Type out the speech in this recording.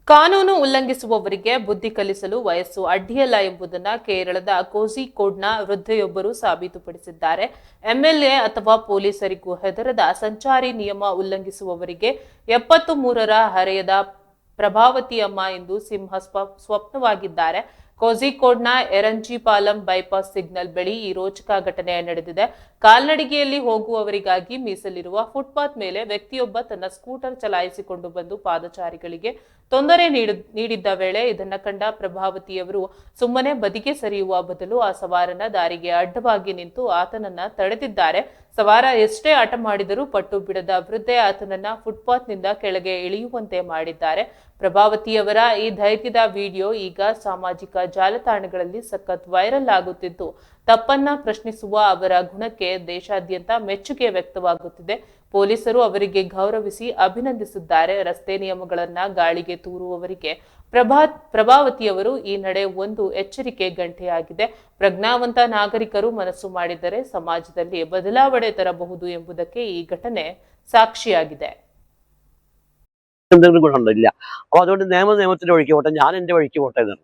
ಕಾನೂನು ಉಲ್ಲಂಘಿಸುವವರಿಗೆ ಬುದ್ಧಿ ಕಲಿಸಲು ವಯಸ್ಸು ಅಡ್ಡಿಯಲ್ಲ ಎಂಬುದನ್ನು ಕೇರಳದ ಕೋಝಿಕೋಡ್ನ ವೃದ್ಧೆಯೊಬ್ಬರು ಸಾಬೀತುಪಡಿಸಿದ್ದಾರೆ. ಎಂಎಲ್ಎ ಅಥವಾ ಪೊಲೀಸರಿಗೂ ಹೆದರದ ಸಂಚಾರಿ ನಿಯಮ ಉಲ್ಲಂಘಿಸುವವರಿಗೆ 73ರ ಹರೆಯದ ಪ್ರಭಾವತಿ ಅಮ್ಮ ಎಂದು ಸಿಂಹ ಸ್ವಪ್ನವಾಗಿದ್ದಾರೆ. ಕೋಝಿಕೋಡ್ನ ಎರಂಜಿಪಾಲಂ ಬೈಪಾಸ್ ಸಿಗ್ನಲ್ ಬಳಿ ಈ ರೋಚಕ ಘಟನೆ ನಡೆದಿದೆ. ಕಾಲ್ನಡಿಗೆಯಲ್ಲಿ ಹೋಗುವವರಿಗಾಗಿ ಮೀಸಲಿರುವ ಫುಟ್ಪಾತ್ ಮೇಲೆ ವ್ಯಕ್ತಿಯೊಬ್ಬ ತನ್ನ ಸ್ಕೂಟರ್ ಚಲಾಯಿಸಿಕೊಂಡು ಬಂದು ಪಾದಚಾರಿಗಳಿಗೆ ತೊಂದರೆ ನೀಡಿದ್ದ ವೇಳೆ ಇದನ್ನ ಕಂಡ ಪ್ರಭಾವತಿಯವರು ಸುಮ್ಮನೆ ಬದಿಗೆ ಸರಿಯುವ ಬದಲು ಆ ಸವಾರನ ದಾರಿಗೆ ಅಡ್ಡವಾಗಿ ನಿಂತು ಆತನನ್ನ ತಡೆದಿದ್ದಾರೆ. ಸವಾರ ಎಷ್ಟೇ ಹಠ ಮಾಡಿದರೂ ಪಟ್ಟು ಬಿಡದ ವೃದ್ಧೆ ಆತನನ್ನ ಫುಟ್ಪಾತ್ನಿಂದ ಕೆಳಗೆ ಇಳಿಯುವಂತೆ ಮಾಡಿದ್ದಾರೆ. ಪ್ರಭಾವತಿಯವರ ಈ ಧೈರ್ಯದ ವಿಡಿಯೋ ಈಗ ಸಾಮಾಜಿಕ ಜಾಲತಾಣಗಳಲ್ಲಿ ಸಖತ್ ವೈರಲ್ ಆಗುತ್ತಿದ್ದು, ತಪ್ಪನ್ನ ಪ್ರಶ್ನಿಸುವ ಅವರ ಗುಣಕ್ಕೆ ದೇಶಾದ್ಯಂತ ಮೆಚ್ಚುಗೆ ವ್ಯಕ್ತವಾಗುತ್ತಿದೆ. ಪೊಲೀಸರು ಅವರಿಗೆ ಗೌರವಿಸಿ ಅಭಿನಂದಿಸಿದ್ದಾರೆ. ರಸ್ತೆ ನಿಯಮಗಳನ್ನ ಗಾಳಿಗೆ ತೂರುವವರಿಗೆ ಪ್ರಭಾವತಿಯವರು ಈ ನಡೆ ಒಂದು ಎಚ್ಚರಿಕೆ ಗಂಟೆಯಾಗಿದೆ. ಪ್ರಜ್ಞಾವಂತ ನಾಗರಿಕರು ಮನಸ್ಸು ಮಾಡಿದರೆ ಸಮಾಜದಲ್ಲಿ ಬದಲಾವಣೆ ತರಬಹುದು ಎಂಬುದಕ್ಕೆ ಈ ಘಟನೆ ಸಾಕ್ಷಿಯಾಗಿದೆ. എന്തെങ്കിലും ഗുണമുണ്ടോ? അപ്പൊ അതുകൊണ്ട് നിയമത്തിന്റെ വഴിക്ക് പോട്ടെ, ഞാൻ എന്റെ വഴിക്ക് പോട്ടെ എന്നാണ്.